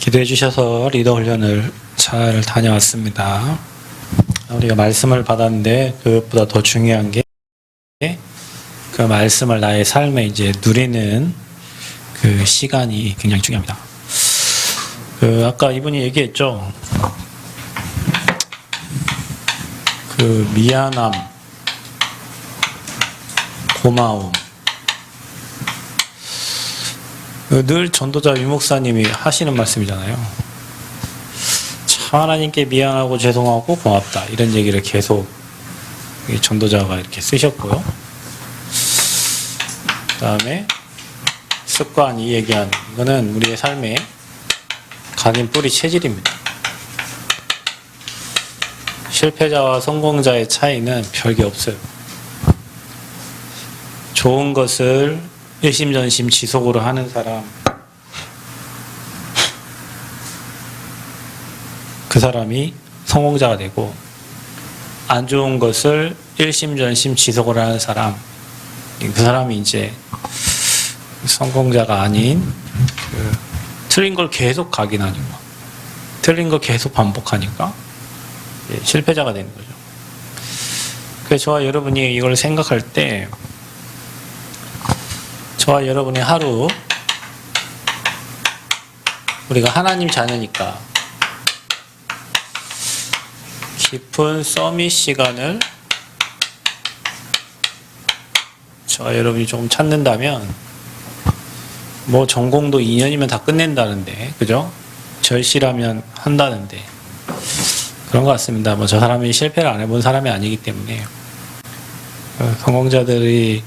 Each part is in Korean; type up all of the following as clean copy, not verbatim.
기도해 주셔서 리더 훈련을 잘 다녀왔습니다. 우리가 말씀을 받았는데 그것보다 더 중요한 게 그 말씀을 나의 삶에 이제 누리는 그 시간이 굉장히 중요합니다. 아까 이분이 얘기했죠. 그 미안함, 고마움. 늘 전도자 유목사님이 하시는 말씀이잖아요. 참 하나님께 미안하고 죄송하고 고맙다. 이런 얘기를 계속 전도자가 이렇게 쓰셨고요. 그 다음에 습관, 이 얘기한 이거는 우리의 삶에 각인 뿌리 체질입니다. 실패자와 성공자의 차이는 별게 없어요. 좋은 것을 일심전심 지속으로 하는 사람, 그 사람이 성공자가 되고, 안 좋은 것을 일심전심 지속으로 하는 사람, 그 사람이 이제 성공자가 아닌, 틀린 걸 계속 각인하니까, 틀린 걸 계속 반복하니까 실패자가 되는 거죠. 그래서 저와 여러분이 이걸 생각할 때, 저와 여러분의 하루, 우리가 하나님 자녀니까 깊은 서밋 시간을 저와 여러분이 조금 찾는다면, 뭐 전공도 2년이면 다 끝낸다는데, 그죠? 절실하면 한다는데, 그런 것 같습니다. 뭐 저 사람이 실패를 안 해본 사람이 아니기 때문에, 성공자들이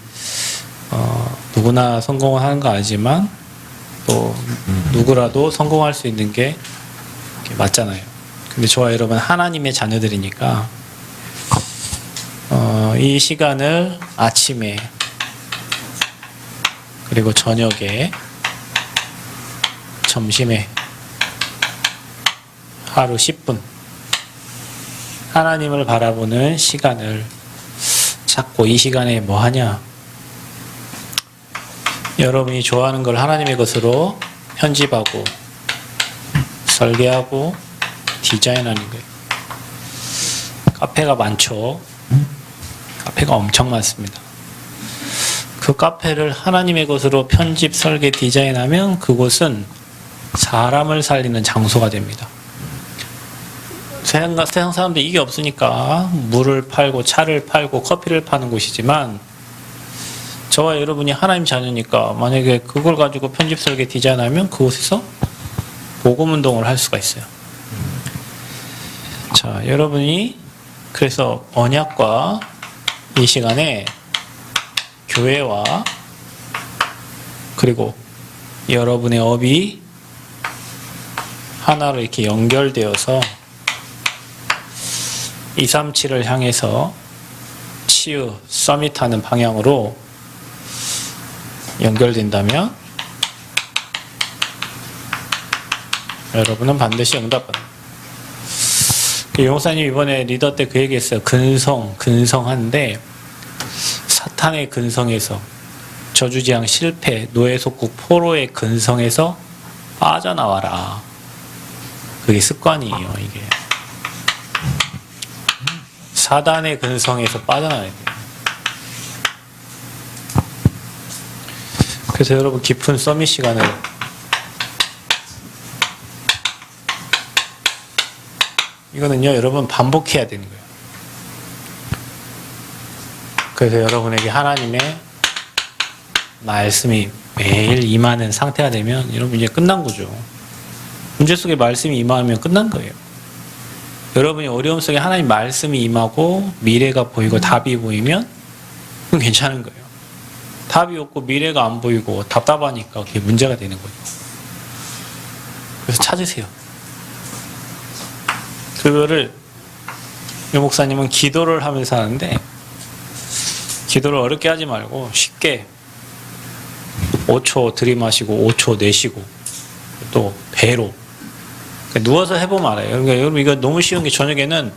누구나 성공을 하는 거 알지만 또 누구라도 성공할 수 있는 게 맞잖아요. 근데 저와 여러분 하나님의 자녀들이니까 이 시간을 아침에 그리고 저녁에 점심에 하루 10분 하나님을 바라보는 시간을 찾고, 이 시간에 뭐 하냐? 여러분이 좋아하는 걸 하나님의 것으로 편집하고 설계하고 디자인하는 거예요. 카페가 많죠. 카페가 엄청 많습니다. 그 카페를 하나님의 것으로 편집, 설계, 디자인하면 그곳은 사람을 살리는 장소가 됩니다. 세상 사람들이 이게 없으니까 물을 팔고 차를 팔고 커피를 파는 곳이지만, 저와 여러분이 하나님 자녀니까 만약에 그걸 가지고 편집, 설계, 디자인하면 그곳에서 복음운동을 할 수가 있어요. 자, 여러분이 그래서 언약과 이 시간에 교회와 그리고 여러분의 업이 하나로 이렇게 연결되어서 237을 향해서 치유, 서밋하는 방향으로 연결된다면 여러분은 반드시 응답합니다. 용사님 이번에 리더 때 그 얘기했어요. 근성하는데 사탄의 근성에서, 저주지향 실패, 노예속국 포로의 근성에서 빠져나와라. 그게 습관이에요. 이게 사단의 근성에서 빠져나와야 돼요. 그래서 여러분 깊은 서밋 시간을 이거는요 여러분 반복해야 되는 거예요. 그래서 여러분에게 하나님의 말씀이 매일 임하는 상태가 되면 여러분 이제 끝난 거죠. 문제 속에 말씀이 임하면 끝난 거예요. 여러분이 어려움 속에 하나님 말씀이 임하고 미래가 보이고 답이 보이면 그건 괜찮은 거예요. 답이 없고 미래가 안 보이고 답답하니까 그게 문제가 되는 거죠. 그래서 찾으세요. 그거를 유 목사님은 기도를 하면서 하는데, 기도를 어렵게 하지 말고 쉽게 5초 들이마시고 5초 내쉬고 또 배로 누워서 해보면 알아요. 그러니까 여러분 이거 너무 쉬운 게, 저녁에는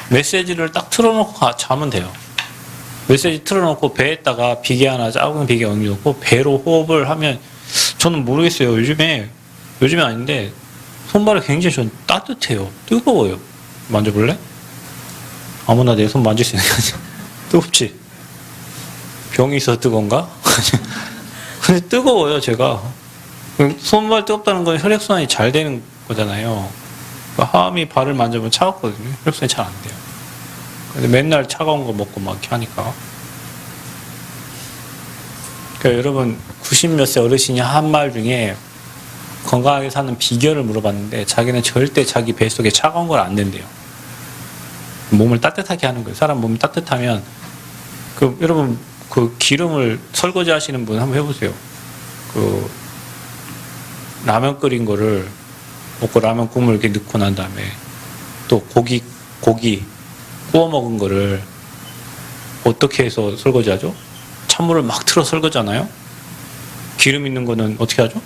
메시지를 딱 틀어놓고 자면 돼요. 메시지 틀어놓고 배에다가 비계 하나, 작은 비계 얹어놓고 배로 호흡을 하면, 저는 모르겠어요. 요즘에 아닌데 손발이 굉장히 좀 따뜻해요. 뜨거워요. 만져볼래? 아무나 내 손 만질 수 있는 게 아니야. 뜨겁지? 병이 있어서 뜨거운가? 근데 뜨거워요, 제가. 손발 뜨겁다는 건 혈액순환이 잘 되는 거잖아요. 하암이 발을 만져보면 차갑거든요. 혈액순환이 잘 안 돼요. 근데 맨날 차가운 거 먹고 막 이렇게 하니까. 그러니까 여러분, 90몇 세 어르신이 한 말 중에 건강하게 사는 비결을 물어봤는데 자기는 절대 자기 뱃속에 차가운 걸 안 낸대요. 몸을 따뜻하게 하는 거예요. 사람 몸이 따뜻하면 여러분 그 기름을 설거지 하시는 분 한번 해보세요. 그 라면 끓인 거를 먹고 라면 국물 이렇게 넣고 난 다음에 또 고기 구워 먹은 거를 어떻게 해서 설거지하죠? 찬물을 막 틀어 설거지하나요? 기름 있는 거는 어떻게 하죠?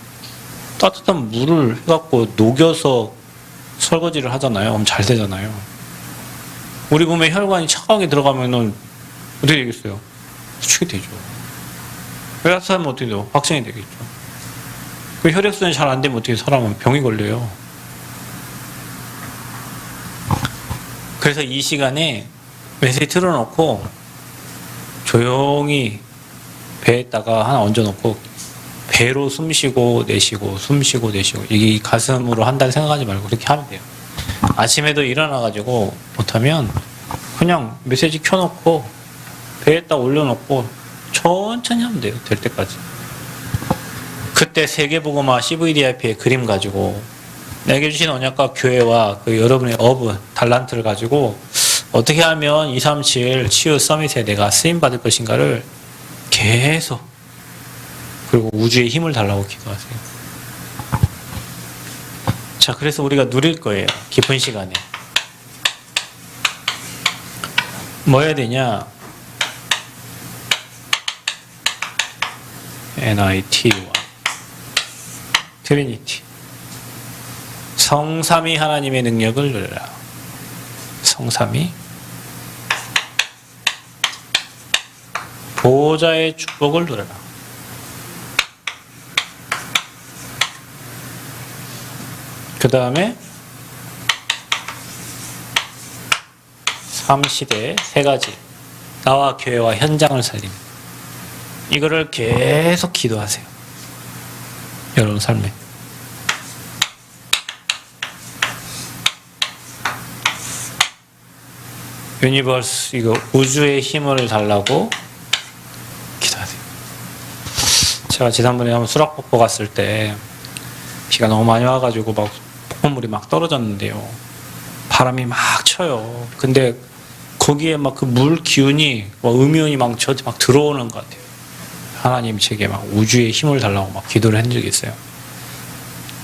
따뜻한 물을 해갖고 녹여서 설거지를 하잖아요. 그럼 잘 되잖아요. 우리 몸에 혈관이 차가우게 들어가면은 어떻게 되겠어요? 수축이 되죠. 따뜻하면 어떻게 돼요? 확진이 되겠죠. 그 혈액순환이 잘 안 되면 어떻게 사람은 병이 걸려요. 그래서 이 시간에 메시지 틀어놓고 조용히 배에다가 하나 얹어놓고 배로 숨 쉬고 내쉬고 숨 쉬고 내쉬고 이게 가슴으로 한다는 생각하지 말고 그렇게 하면 돼요. 아침에도 일어나가지고 못하면 그냥 메시지 켜놓고 배에다 올려놓고 천천히 하면 돼요. 될 때까지. 그때 세계보고마 CVDIP의 그림 가지고 내게 주신 언약과 교회와 그 여러분의 달란트를 가지고 어떻게 하면 237 치유 서밋에 내가 쓰임받을 것인가를 계속 그리고 우주의 힘을 달라고 기도하세요. 자, 그래서 우리가 누릴 거예요. 깊은 시간에. 뭐 해야 되냐? NIT와 트리니티. 성삼위 하나님의 능력을 누려라. 성삼위. 보호자의 축복을 누려라. 그 다음에 3시대 3가지. 나와 교회와 현장을 살림. 이거를 계속 기도하세요. 여러분 삶에. 유니버스, 이거 우주의 힘을 달라고 기도하세요. 제가 지난번에 한번 수락폭포 갔을 때 비가 너무 많이 와가지고 막 폭포물이 막 떨어졌는데요. 바람이 막 쳐요. 근데 거기에 막 그 물 기운이 막 음이온이 막 저한테 막 들어오는 것 같아요. 하나님 제게 막 우주의 힘을 달라고 막 기도를 한 적이 있어요.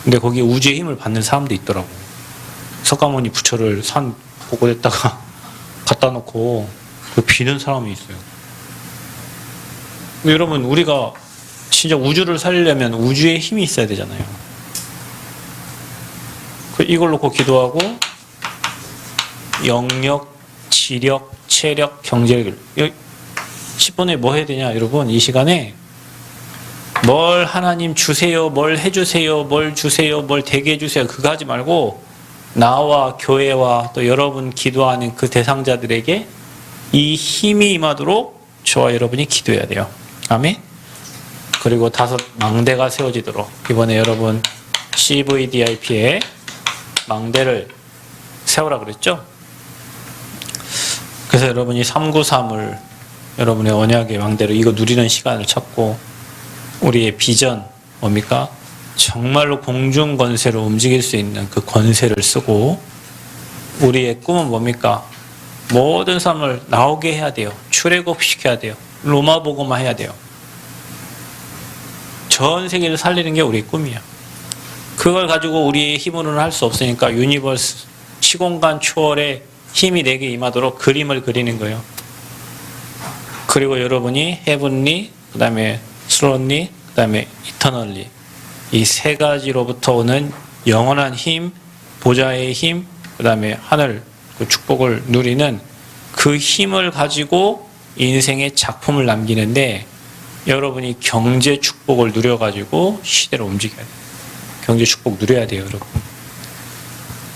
근데 거기에 우주의 힘을 받는 사람도 있더라고. 석가모니 부처를 산 곳에다가 갖다 놓고 그 비는 사람이 있어요. 여러분, 우리가 진짜 우주를 살리려면 우주의 힘이 있어야 되잖아요. 이걸 놓고 기도하고 영력, 지력, 체력, 경제력 10번에 뭐 해야 되냐 여러분. 이 시간에 뭘 하나님 주세요, 뭘 해주세요, 뭘 주세요, 뭘 되게 해주세요 그거 하지 말고 나와 교회와 또 여러분 기도하는 그 대상자들에게 이 힘이 임하도록 저와 여러분이 기도해야 돼요. 아멘. 그리고 5 망대가 세워지도록 이번에 여러분 CVDIP에 망대를 세우라 그랬죠? 그래서 여러분이 393을 여러분의 언약의 망대로 이거 누리는 시간을 찾고 우리의 비전 뭡니까? 정말로 공중 권세로 움직일 수 있는 그 권세를 쓰고 우리의 꿈은 뭡니까? 모든 사람을 나오게 해야 돼요. 출애굽시켜야 돼요. 로마 복음화 해야 돼요. 전 세계를 살리는 게 우리의 꿈이야. 그걸 가지고 우리의 힘으로는 할 수 없으니까 유니버스 시공간 초월의 힘이 내게 임하도록 그림을 그리는 거예요. 그리고 여러분이 헤븐리, 그 다음에 슬롯리, 그 다음에 이터널리 이 3가지로부터 오는 영원한 힘, 보좌의 힘, 그 다음에 하늘 그 축복을 누리는 그 힘을 가지고 인생의 작품을 남기는데 여러분이 경제 축복을 누려가지고 시대를 움직여야 돼요. 경제 축복 누려야 돼요, 여러분.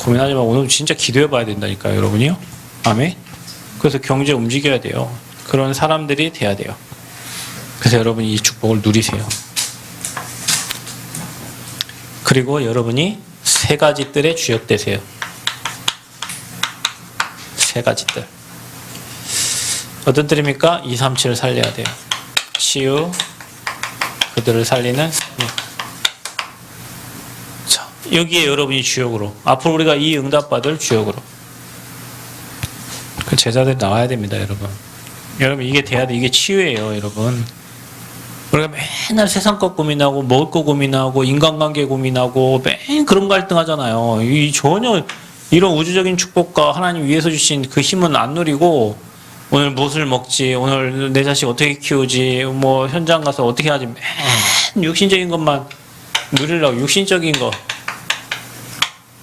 고민하지 마. 오늘 진짜 기도해 봐야 된다니까요, 여러분이요. 아멘. 그래서 경제 움직여야 돼요. 그런 사람들이 돼야 돼요. 그래서 여러분이 이 축복을 누리세요. 그리고 여러분이 세 가지 뜰에 주역되세요. 세 가지 뜰. 어떤 뜰입니까? 2, 3, 7을 살려야 돼요. 치유, 그들을 살리는 승리. 자, 여기에 여러분이 주역으로. 앞으로 우리가 이 응답받을 주역으로. 그 제자들 나와야 됩니다, 여러분. 여러분, 이게 돼야 돼. 이게 치유예요, 여러분. 우리가 맨날 세상 것 고민하고, 먹을 거 고민하고, 인간관계 고민하고, 맨 그런 갈등 하잖아요. 이 전혀 이런 우주적인 축복과 하나님 위에서 주신 그 힘은 안 누리고, 오늘 무엇을 먹지, 오늘 내 자식 어떻게 키우지, 뭐 현장 가서 어떻게 하지, 맨 육신적인 것만 누리려고, 육신적인 거.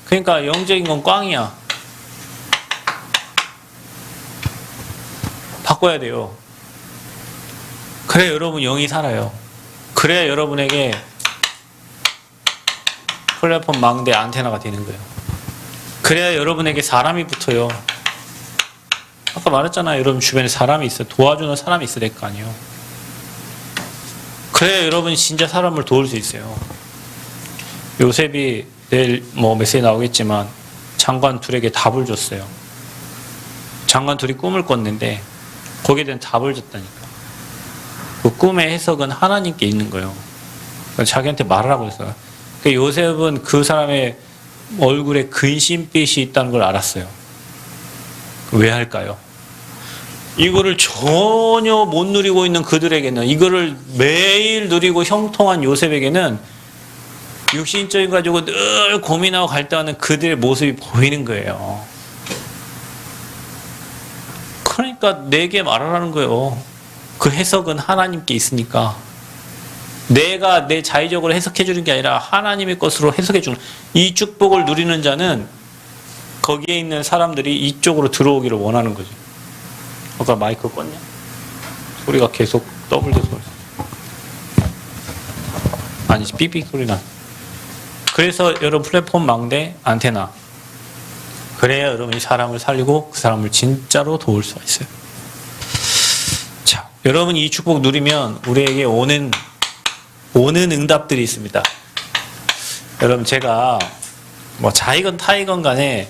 그러니까 영적인 건 꽝이야. 바꿔야 돼요. 그래야 여러분 영이 살아요. 그래야 여러분에게 플랫폼 망대 안테나가 되는 거예요. 그래야 여러분에게 사람이 붙어요. 아까 말했잖아요. 여러분 주변에 사람이 있어요. 도와주는 사람이 있어야 될 거 아니에요. 그래야 여러분이 진짜 사람을 도울 수 있어요. 요셉이 내일 뭐 메시지 나오겠지만 장관 둘에게 답을 줬어요. 장관 둘이 꿈을 꿨는데 거기에 대한 답을 줬다니까. 그 꿈의 해석은 하나님께 있는 거예요. 그러니까 자기한테 말을 하고 있어요. 그러니까 요셉은 그 사람의 얼굴에 근심빛이 있다는 걸 알았어요. 왜 할까요? 이거를 전혀 못 누리고 있는 그들에게는, 이거를 매일 누리고 형통한 요셉에게는 육신적인 가지고 늘 고민하고 갈등하는 그들의 모습이 보이는 거예요. 그러니까 내게 말하라는 거예요. 그 해석은 하나님께 있으니까. 내가 내 자의적으로 해석해 주는 게 아니라 하나님의 것으로 해석해 주는, 이 축복을 누리는 자는 거기에 있는 사람들이 이쪽으로 들어오기를 원하는 거죠. 아까 마이크 껐냐? 소리가 계속 더블드 소리. 아니지, 삐삐 소리 나. 그래서 여러분 플랫폼 망대 안테나. 그래야 여러분이 사람을 살리고 그 사람을 진짜로 도울 수가 있어요. 자, 여러분 이 축복 누리면 우리에게 오는 응답들이 있습니다. 여러분 제가 뭐 자이건 타이건 간에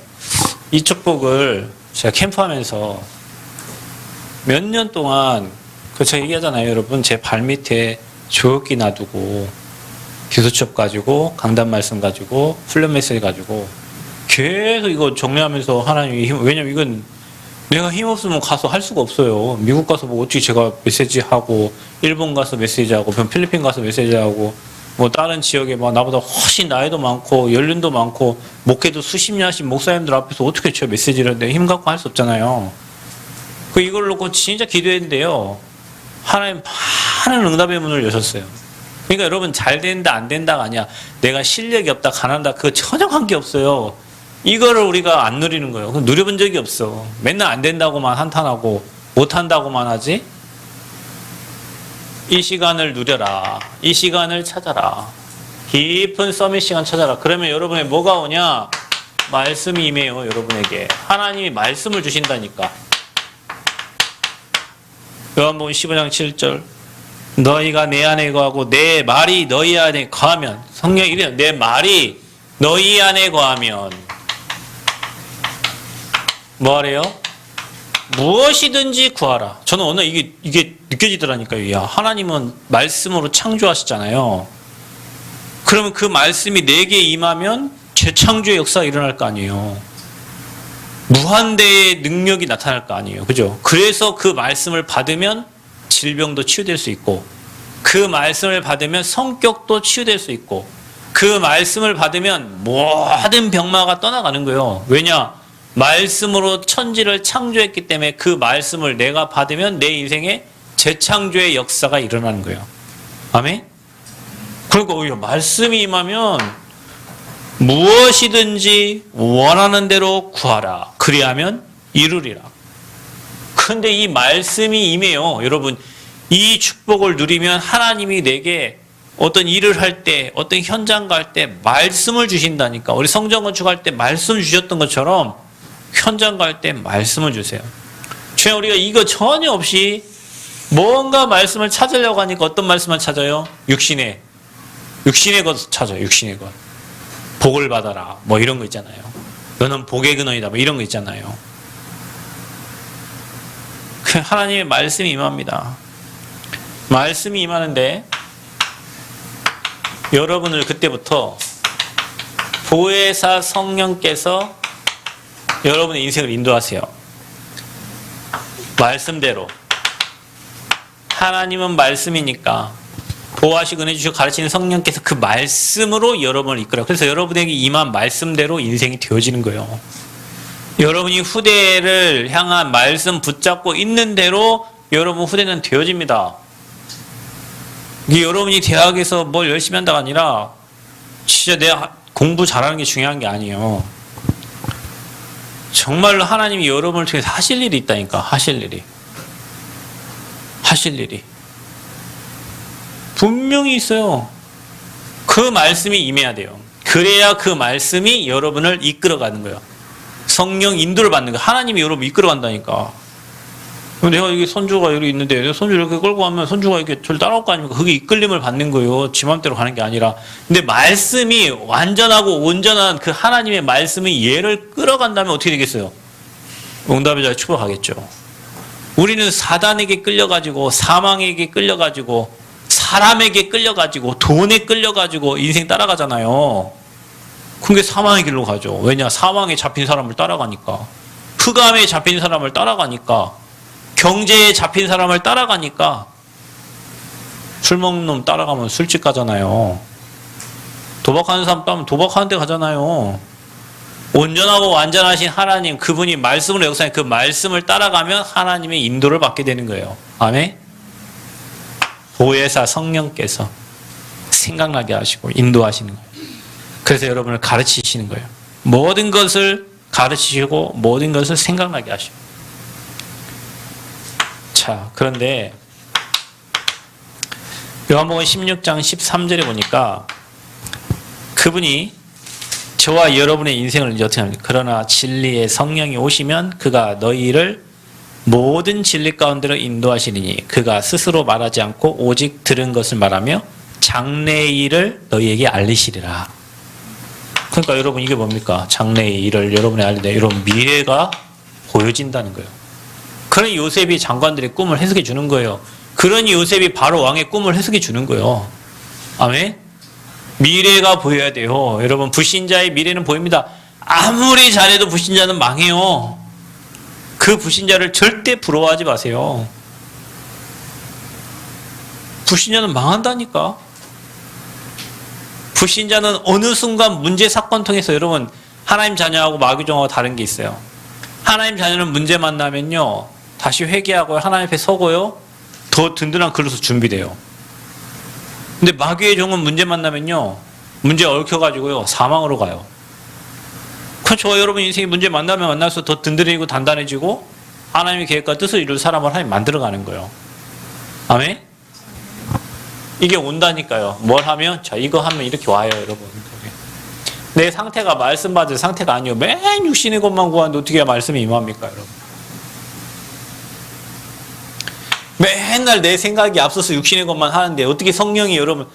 이 축복을 제가 캠프하면서 몇 년 동안 제가 얘기하잖아요. 여러분 제 발밑에 조역기 놔두고 기도첩 가지고 강단 말씀 가지고 훈련 메시지 가지고 계속 이거 정리하면서 하나님이 왜냐면 이건 내가 힘없으면 가서 할 수가 없어요. 미국 가서 뭐 어떻게 제가 메시지 하고, 일본 가서 메시지 하고, 필리핀 가서 메시지 하고, 뭐 다른 지역에 막 나보다 훨씬 나이도 많고 연륜도 많고 목회도 수십 년 하신 목사님들 앞에서 어떻게 저 메시지를 내 힘 갖고 할 수 없잖아요. 그 이걸 놓고 진짜 기도했는데요. 하나님 많은 응답의 문을 여셨어요. 그러니까 여러분 잘 된다 안 된다가 아니야. 내가 실력이 없다 가난하다 그거 전혀 관계없어요. 이거를 우리가 안 누리는 거예요. 누려본 적이 없어. 맨날 안 된다고만 한탄하고 못한다고만 하지. 이 시간을 누려라. 이 시간을 찾아라. 깊은 서밋 시간 찾아라. 그러면 여러분의 뭐가 오냐? 말씀이 임해요. 여러분에게. 하나님이 말씀을 주신다니까. 요한복음 15장 7절 너희가 내 안에 거하고 내 말이 너희 안에 거하면, 성경이 이래요. 내 말이 너희 안에 거하면 뭐하래요? 무엇이든지 구하라. 저는 오늘 이게 느껴지더라니까요. 야, 하나님은 말씀으로 창조하시잖아요. 그러면 그 말씀이 내게 임하면 재창조의 역사가 일어날 거 아니에요. 무한대의 능력이 나타날 거 아니에요. 그죠? 그래서 그 말씀을 받으면 질병도 치유될 수 있고, 그 말씀을 받으면 성격도 치유될 수 있고, 그 말씀을 받으면 모든 병마가 떠나가는 거예요. 왜냐? 말씀으로 천지를 창조했기 때문에 그 말씀을 내가 받으면 내 인생에 재창조의 역사가 일어나는 거예요. 아멘? 그러니까 말씀이 임하면 무엇이든지 원하는 대로 구하라. 그리하면 이루리라. 그런데 이 말씀이 임해요. 여러분 이 축복을 누리면 하나님이 내게 어떤 일을 할 때, 어떤 현장 갈 때 말씀을 주신다니까. 우리 성전 건축할 때 말씀 주셨던 것처럼 현장 갈 때 말씀을 주세요. 주님, 우리가 이거 전혀 없이 뭔가 말씀을 찾으려고 하니까 어떤 말씀만 찾아요? 육신의 것 찾아요. 육신의 것. 복을 받아라. 뭐 이런 거 있잖아요. 너는 복의 근원이다. 뭐 이런 거 있잖아요. 그 하나님의 말씀이 임합니다. 말씀이 임하는데 여러분을 그때부터 보혜사 성령께서 여러분의 인생을 인도하세요. 말씀대로. 하나님은 말씀이니까 보호하시고 은혜 주시고 가르치는 성령께서 그 말씀으로 여러분을 이끌어요. 그래서 여러분에게 임한 말씀대로 인생이 되어지는 거예요. 여러분이 후대를 향한 말씀 붙잡고 있는 대로 여러분 후대는 되어집니다. 이게 여러분이 대학에서 뭘 열심히 한다가 아니라 진짜 내가 공부 잘하는 게 중요한 게 아니에요. 정말로 하나님이 여러분을 통해서 하실 일이 있다니까. 하실 일이 분명히 있어요. 그 말씀이 임해야 돼요. 그래야 그 말씀이 여러분을 이끌어가는 거예요. 성령 인도를 받는 거예요. 하나님이 여러분 이끌어간다니까. 내가 여기 손주가 여기 있는데 내가 손주 이렇게 끌고 가면 손주가 이렇게 저를 따라올 거 아닙니까? 그게 이끌림을 받는 거예요. 지 맘대로 가는 게 아니라. 근데 말씀이 완전하고 온전한 그 하나님의 말씀이 얘를 끌어간다면 어떻게 되겠어요? 응답의 자리에 축복하겠죠. 우리는 사단에게 끌려가지고 사망에게 끌려가지고 사람에게 끌려가지고 돈에 끌려가지고 인생 따라가잖아요. 그게 사망의 길로 가죠. 왜냐? 사망에 잡힌 사람을 따라가니까. 흑암에 잡힌 사람을 따라가니까. 경제에 잡힌 사람을 따라가니까. 술 먹는 놈 따라가면 술집 가잖아요. 도박하는 사람 따면 도박하는 데 가잖아요. 온전하고 완전하신 하나님, 그분이 말씀으로 역사해 그 말씀을 따라가면 하나님의 인도를 받게 되는 거예요. 아멘? 보혜사 성령께서 생각나게 하시고 인도하시는 거예요. 그래서 여러분을 가르치시는 거예요. 모든 것을 가르치시고 모든 것을 생각나게 하시고. 자, 그런데 요한복음 16장 13절에 보니까 그분이 저와 여러분의 인생을 어떻게 합니까? 그러나 진리의 성령이 오시면 그가 너희를 모든 진리 가운데로 인도하시리니 그가 스스로 말하지 않고 오직 들은 것을 말하며 장래의 일을 너희에게 알리시리라. 그러니까 여러분 이게 뭡니까? 장래의 일을 여러분이 알리되 여러분 미래가 보여진다는 거예요. 그러니 요셉이 장관들의 꿈을 해석해 주는 거예요. 그러니 요셉이 바로 왕의 꿈을 해석해 주는 거예요. 아멘? 미래가 보여야 돼요. 여러분 불신자의 미래는 보입니다. 아무리 잘해도 불신자는 망해요. 그 불신자를 절대 부러워하지 마세요. 불신자는 망한다니까. 불신자는 어느 순간 문제 사건 통해서 여러분 하나님 자녀하고 마귀종하고 다른 게 있어요. 하나님 자녀는 문제 만나면요 다시 회개하고 하나님 앞에 서고요 더 든든한 그릇으로 준비돼요. 근데 마귀의 종은 문제 만나면요 문제 얽혀가지고요 사망으로 가요. 그렇죠. 여러분 인생이 문제 만나면 만날수록 더 든든해지고 단단해지고 하나님의 계획과 뜻을 이룰 사람을 하나님 만들어가는 거예요. 아멘? 이게 온다니까요. 뭘 하면? 자, 이거 하면 이렇게 와요, 여러분. 내 상태가 말씀 받을 상태가 아니에요. 맨 육신의 것만 구하는데 어떻게 해야 말씀이 임합니까, 여러분? 맨날 내 생각이 앞서서 육신의 것만 하는데 어떻게 성령이 여러분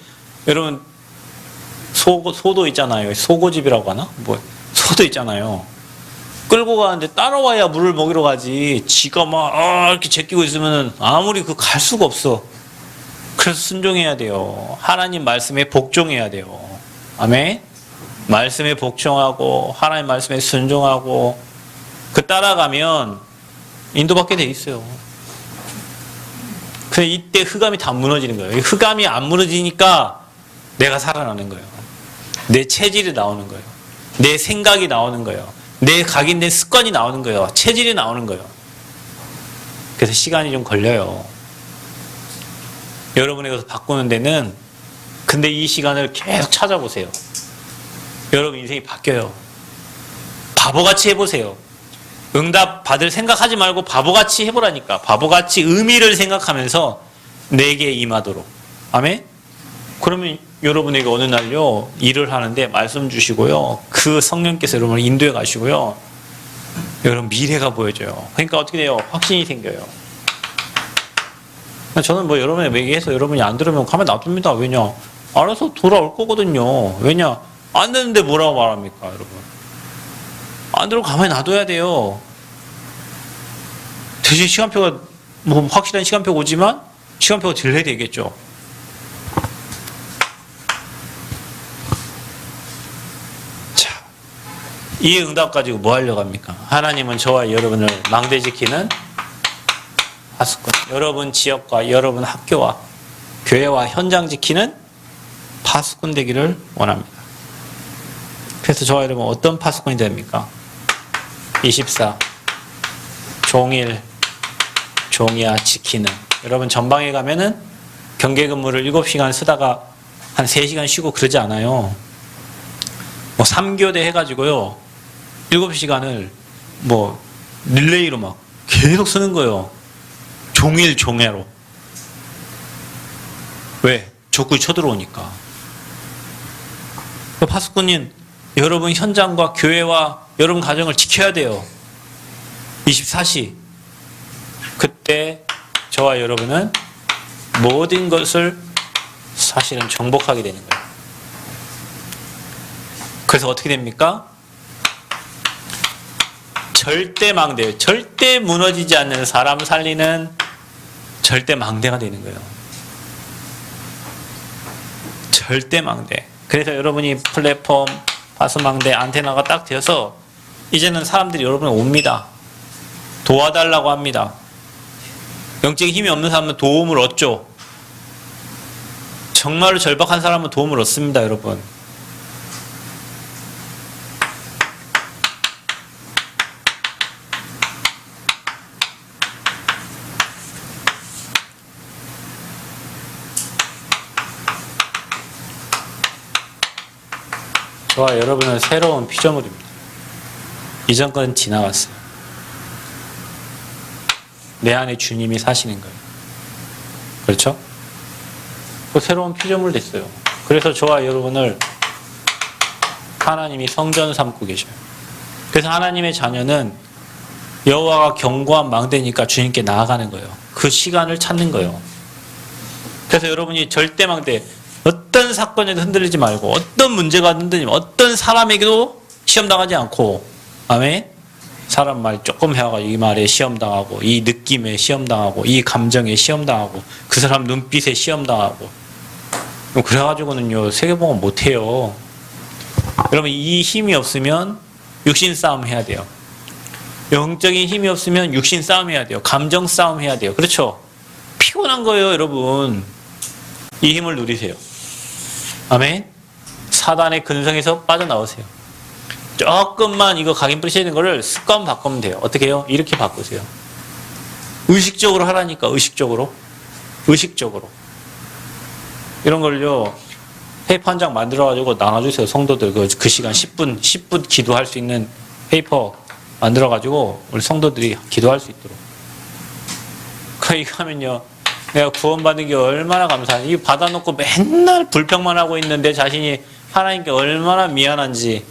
소도 있잖아요. 소고집이라고 하나? 소도 있잖아요. 끌고 가는데 따라와야 물을 먹이러 가지. 지가 막 이렇게 제끼고 있으면 아무리 갈 수가 없어. 그래서 순종해야 돼요. 하나님 말씀에 복종해야 돼요. 아멘? 말씀에 복종하고 하나님 말씀에 순종하고 따라가면 인도받게 돼 있어요. 그래서 이때 흑암이 다 무너지는 거예요. 흑암이 안 무너지니까 내가 살아나는 거예요. 내 체질이 나오는 거예요. 내 생각이 나오는 거예요. 내 각인된 습관이 나오는 거예요. 체질이 나오는 거예요. 그래서 시간이 좀 걸려요. 여러분에게서 바꾸는 데는 근데 이 시간을 계속 찾아보세요. 여러분 인생이 바뀌어요. 바보같이 해보세요. 응답 받을 생각하지 말고 바보같이 해보라니까. 바보같이 의미를 생각하면서 내게 임하도록. 아멘? 그러면 여러분에게 어느 날요 일을 하는데 말씀 주시고요. 그 성령께서 여러분을 인도해 가시고요. 여러분 미래가 보여져요. 그러니까 어떻게 돼요? 확신이 생겨요. 저는 뭐 여러분의 얘기해서 여러분이 안 들으면 가만 놔둡니다. 왜냐? 알아서 돌아올 거거든요. 왜냐? 안 되는데 뭐라고 말합니까, 여러분? 안 들으면 가만히 놔둬야 돼요. 대신 시간표가 뭐 확실한 시간표가 오지만 시간표가 딜레이 되겠죠. 자, 이 응답 가지고 뭐 하려고 합니까? 하나님은 저와 여러분을 망대지키는 파수꾼, 여러분 지역과 여러분 학교와 교회와 현장 지키는 파수꾼 되기를 원합니다. 그래서 저와 여러분 어떤 파수꾼이 됩니까? 24 종일 종이야 지키는. 여러분 전방에 가면은 경계 근무를 7시간 쓰다가 한 3시간 쉬고 그러지 않아요. 뭐 3교대 해가지고요 7시간을 뭐 릴레이로 막 계속 쓰는 거예요. 종일 종야로. 왜? 적군이 쳐들어오니까. 파수꾼인 여러분 현장과 교회와 여러분 가정을 지켜야 돼요. 24시. 그때 저와 여러분은 모든 것을 사실은 정복하게 되는 거예요. 그래서 어떻게 됩니까? 절대 망대예요. 절대 무너지지 않는 사람 살리는 절대 망대가 되는 거예요. 절대 망대. 그래서 여러분이 플랫폼, 파수망대, 안테나가 딱 되어서 이제는 사람들이 여러분을 옵니다. 도와달라고 합니다. 영적인 힘이 없는 사람은 도움을 얻죠. 정말로 절박한 사람은 도움을 얻습니다, 여러분. 저와 여러분은 새로운 피조물입니다. 이전 건 지나갔어요. 내 안에 주님이 사시는 거예요. 그렇죠? 또 새로운 피조물 됐어요. 그래서 저와 여러분을 하나님이 성전 삼고 계셔요. 그래서 하나님의 자녀는 여호와가 견고한 망대니까 주님께 나아가는 거예요. 그 시간을 찾는 거예요. 그래서 여러분이 절대 망대, 어떤 사건에도 흔들리지 말고, 어떤 문제가 흔들리면 어떤 사람에게도 시험당하지 않고, 아멘? 사람 말 조금 해와가지고 이 말에 시험당하고, 이 느낌에 시험당하고, 이 감정에 시험당하고, 그 사람 눈빛에 시험당하고. 그래가지고는요, 세계복음 못해요. 여러분, 이 힘이 없으면 육신 싸움 해야 돼요. 영적인 힘이 없으면 육신 싸움 해야 돼요. 감정 싸움 해야 돼요. 그렇죠? 피곤한 거예요, 여러분. 이 힘을 누리세요. 아멘? 사단의 근성에서 빠져나오세요. 조금만 이거 각인 뿌리시는 거를 습관 바꾸면 돼요. 어떻게 해요? 이렇게 바꾸세요. 의식적으로 하라니까, 의식적으로. 의식적으로. 이런 걸요, 페이퍼 한 장 만들어가지고 나눠주세요. 성도들. 그 시간 10분 기도할 수 있는 페이퍼 만들어가지고 우리 성도들이 기도할 수 있도록. 이거 하면요, 내가 구원받은 게 얼마나 감사해. 이거 받아놓고 맨날 불평만 하고 있는데 자신이 하나님께 얼마나 미안한지.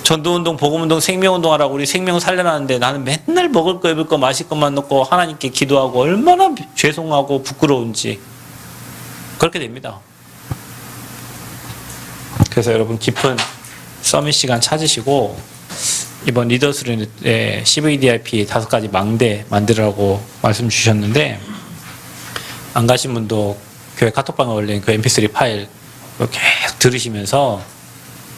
전도운동, 복음운동, 생명운동 하라고 우리 생명 살려놨는데 나는 맨날 먹을 거, 입을 거, 마실 것만 놓고 하나님께 기도하고 얼마나 죄송하고 부끄러운지. 그렇게 됩니다. 그래서 여러분 깊은 서밋 시간 찾으시고 이번 리더스의 CVDIP 5가지 망대 만들라고 말씀 주셨는데 안 가신 분도 교회 카톡방에 올린 그 mp3 파일 계속 들으시면서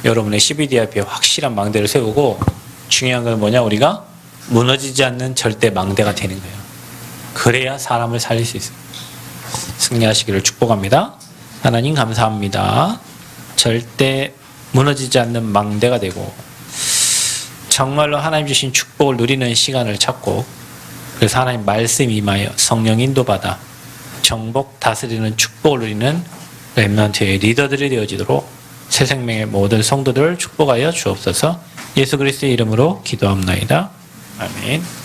여러분의 CVDIP에 확실한 망대를 세우고 중요한 건 뭐냐? 우리가 무너지지 않는 절대 망대가 되는 거예요. 그래야 사람을 살릴 수 있어요. 승리하시기를 축복합니다. 하나님 감사합니다. 절대 무너지지 않는 망대가 되고 정말로 하나님 주신 축복을 누리는 시간을 찾고 그래서 하나님 말씀 임하여 성령 인도받아 정복 다스리는 축복을 누리는 렘넌트의 리더들이 되어지도록 새 생명의 모든 성도들을 축복하여 주옵소서. 예수 그리스도의 이름으로 기도합나이다. 아멘.